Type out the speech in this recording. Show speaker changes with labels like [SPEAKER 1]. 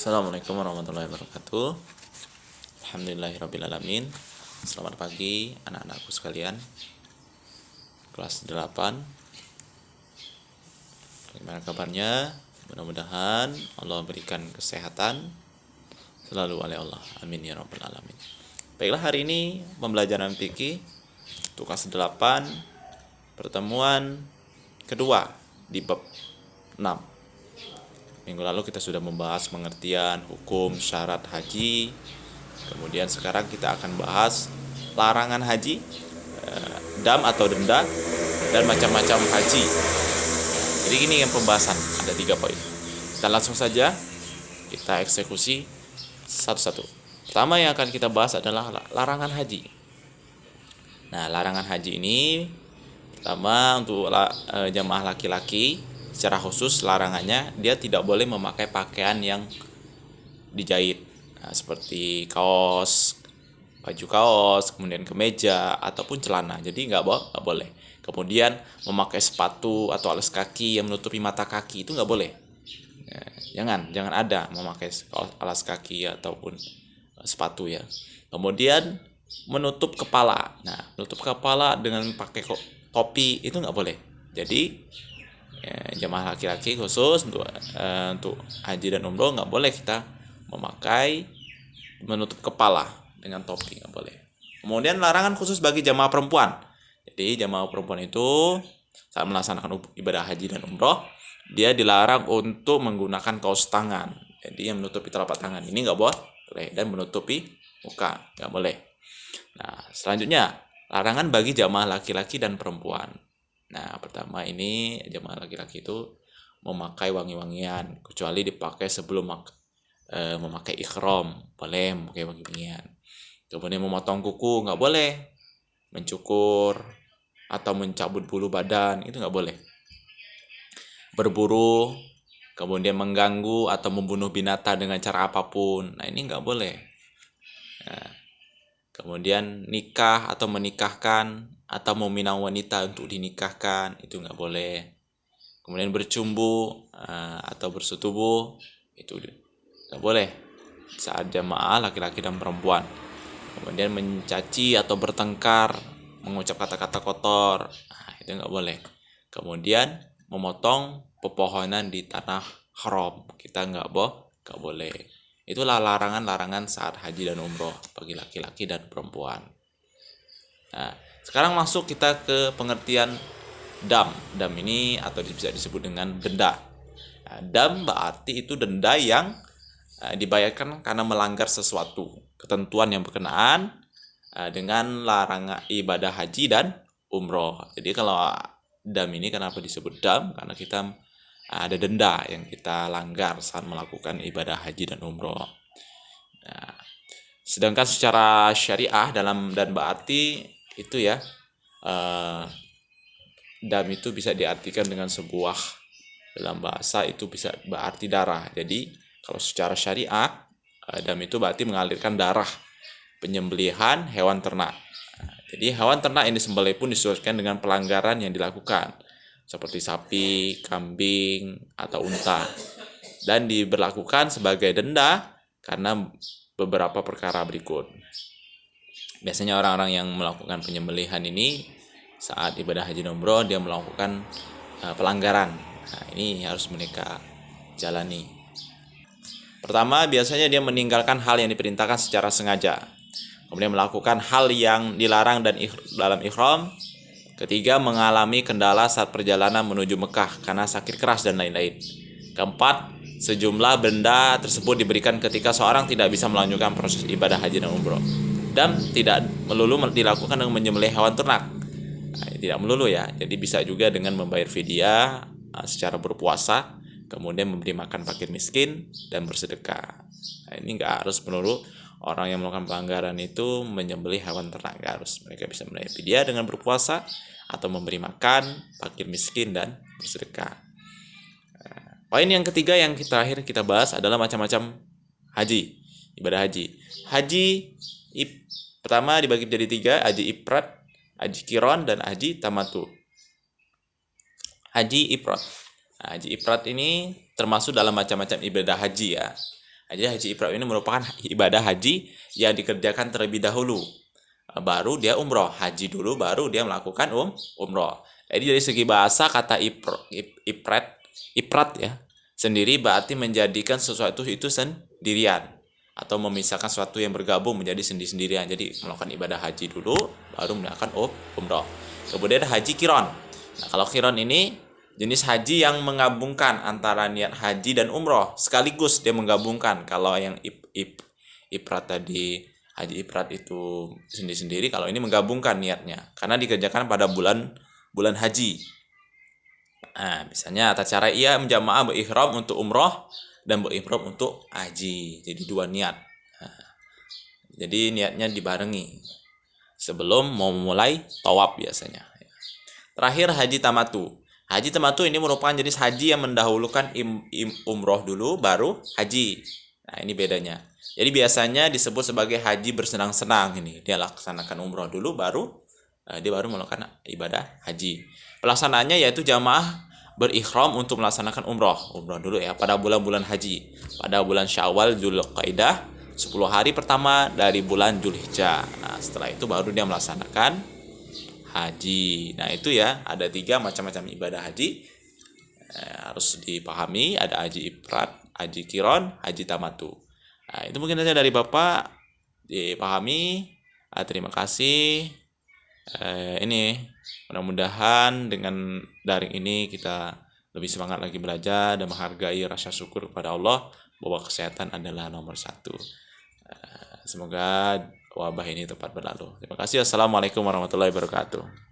[SPEAKER 1] Assalamualaikum warahmatullahi wabarakatuh. Alhamdulillahirrabbilalamin. Selamat pagi anak-anakku sekalian, kelas 8. Bagaimana kabarnya? Mudah-mudahan Allah berikan kesehatan selalu oleh Allah. Amin ya rabbal alamin. Baiklah, hari ini pembelajaran fikih untuk kelas 8, pertemuan kedua di bab 6. Minggu lalu kita sudah membahas pengertian hukum syarat haji. Kemudian sekarang kita akan bahas larangan haji, dam atau denda, dan macam-macam haji. Jadi ini yang pembahasan, ada 3 poin. Kita langsung saja kita eksekusi satu-satu. Pertama yang akan kita bahas adalah larangan haji. Nah, larangan haji ini pertama untuk jamaah laki-laki. Secara khusus larangannya dia tidak boleh memakai pakaian yang dijahit, seperti kaos, baju kaos, kemudian kemeja ataupun celana. Jadi nggak boleh. Kemudian memakai sepatu atau alas kaki yang menutupi mata kaki itu nggak boleh. Jangan ada memakai alas kaki ataupun sepatu ya. Kemudian menutup kepala. Nah, menutup kepala dengan pakai topi itu nggak boleh. Jadi jamaah laki-laki khusus untuk haji dan umroh nggak boleh kita memakai menutup kepala dengan topi, nggak boleh. Kemudian larangan khusus bagi jamaah perempuan. Jadi jamaah perempuan itu saat melaksanakan ibadah haji dan umroh dia dilarang untuk menggunakan kaos tangan. Jadi yang menutupi telapak tangan ini nggak boleh, dan menutupi muka nggak boleh. Nah, selanjutnya larangan bagi jamaah laki-laki dan perempuan. Nah, pertama ini jamaah laki-laki itu memakai wangi-wangian kecuali dipakai sebelum memakai ihram, boleh memakai wangi-wangian. Kemudian memotong kuku nggak boleh, mencukur atau mencabut bulu badan itu nggak boleh. Berburu, kemudian mengganggu atau membunuh binatang dengan cara apapun, nah ini nggak boleh. Nah, kemudian nikah atau menikahkan atau meminang wanita untuk dinikahkan itu nggak boleh. Kemudian bercumbu atau bersetubuh itu nggak boleh saat jamaah laki-laki dan perempuan. Kemudian mencaci atau bertengkar, mengucap kata-kata kotor, itu nggak boleh. Kemudian memotong pepohonan di tanah haram, kita nggak boleh. Itulah larangan-larangan saat haji dan umroh bagi laki-laki dan perempuan. Nah, sekarang masuk kita ke pengertian dam. Dam ini atau bisa disebut dengan denda. Nah, dam berarti itu denda yang dibayarkan karena melanggar sesuatu ketentuan yang berkenaan dengan larangan ibadah haji dan umroh. Jadi kalau dam ini kenapa disebut dam? Karena kita ada denda yang kita langgar saat melakukan ibadah haji dan umroh. Nah, sedangkan secara syariah dalam dan berarti itu ya, dam itu bisa diartikan dengan sebuah, dalam bahasa itu bisa berarti darah. Jadi kalau secara syariah dam itu berarti mengalirkan darah penyembelihan hewan ternak. Jadi hewan ternak yang disembelih pun disesuaikan dengan pelanggaran yang dilakukan, seperti sapi, kambing, atau unta, dan diberlakukan sebagai denda karena beberapa perkara berikut. Biasanya orang-orang yang melakukan penyembelihan ini saat ibadah haji dan umroh dia melakukan pelanggaran. Nah, ini harus mereka jalani. Pertama, biasanya dia meninggalkan hal yang diperintahkan secara sengaja. Kemudian melakukan hal yang dilarang dan dalam ihram. Ketiga, mengalami kendala saat perjalanan menuju Mekah karena sakit keras dan lain-lain. Keempat, sejumlah benda tersebut diberikan ketika seorang tidak bisa melanjutkan proses ibadah haji dan umroh. Dan tidak melulu dilakukan dengan menyembelih hewan ternak. Nah, tidak melulu ya. Jadi bisa juga dengan membayar fidyah secara berpuasa, kemudian memberi makan fakir miskin dan bersedekah. Nah, ini nggak harus melulu orang yang melakukan pelanggaran itu menyembelih hewan ternak, nggak harus. Mereka bisa membayar fidyah dengan berpuasa atau memberi makan fakir miskin dan bersedekah. Poin yang ketiga yang terakhir kita bahas adalah macam-macam haji, ibadah haji. Haji pertama dibagi menjadi 3, haji ifrad, haji qiron, dan haji tamatu. Haji ifrad. Nah, haji ifrad ini termasuk dalam macam-macam ibadah haji ya. Jadi haji ifrad ini merupakan ibadah haji yang dikerjakan terlebih dahulu. Baru dia umroh. Haji dulu baru dia melakukan umroh. Jadi dari segi bahasa kata ifrad ya sendiri berarti menjadikan sesuatu itu sendirian atau memisahkan sesuatu yang bergabung menjadi sendiri-sendirian. Jadi melakukan ibadah haji dulu baru melakukan umroh. Kemudian ada haji kiron. Nah, kalau kiron ini jenis haji yang menggabungkan antara niat haji dan umroh sekaligus, dia menggabungkan. Kalau yang ifrad tadi haji ifrad itu sendiri-sendiri, kalau ini menggabungkan niatnya karena dikerjakan pada bulan haji. Nah, misalnya tata cara ia menjamaah berihram untuk umroh dan berihram untuk haji. Jadi dua niat. Nah, jadi niatnya dibarengi sebelum mau memulai tawaf biasanya. Terakhir haji tamatu. Haji tamatu ini merupakan jenis haji yang mendahulukan umroh dulu baru haji. Nah, ini bedanya. Jadi biasanya disebut sebagai haji bersenang-senang ini. Dia laksanakan umroh dulu baru dia baru melakukan ibadah haji. Pelaksanaannya yaitu jamaah berikhram untuk melaksanakan umroh dulu ya pada bulan-bulan haji. Pada bulan Syawal, Dzulqa'dah, 10 hari pertama dari bulan Dzulhijjah. Nah, setelah itu baru dia melaksanakan haji. Nah, itu ya, ada 3 macam-macam ibadah haji. Harus dipahami, ada haji ifrad, haji kiron, haji tamatu. Nah, itu mungkin saja dari Bapak dipahami. Terima kasih. Ini mudah-mudahan dengan daring ini kita lebih semangat lagi belajar dan menghargai rasa syukur kepada Allah bahwa kesehatan adalah nomor 1. Semoga wabah ini tepat berlalu. Terima kasih. Assalamualaikum warahmatullahi wabarakatuh.